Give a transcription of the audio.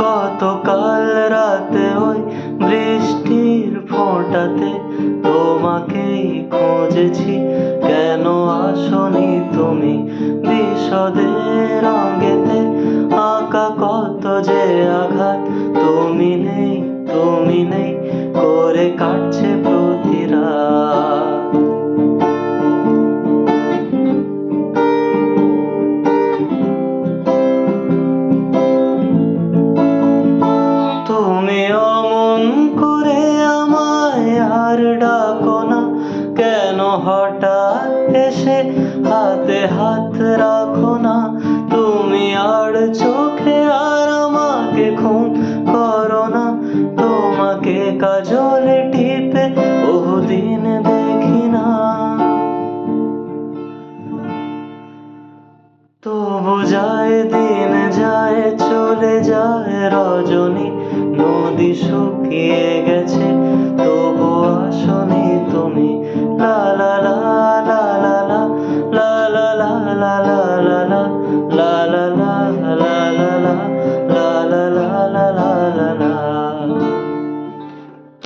গতকাল রাতে ওই বৃষ্টির ফোঁটাতে তোমাকেই খুঁজেছি, কেন আসনি তুমি? বিশদের রঙেতে আঁকা কত যে আঘাত, তুমি নেই, তুমি নেই করে কাটছে প্রতি রাত। তুমি অমন করে আমায় আর ডাকো না, কেন হঠাৎ এসে হাতে হাত রাখো না? তুমি আর চোখে আর আমাকে খুন করো না, তোমাকে কাজলে টিপে বহুদিন দেখি না। তবু যায় দিন যায় চলে যায় রজনী, নদী শুকিয়ে গেছে তবু আসনি তুমি।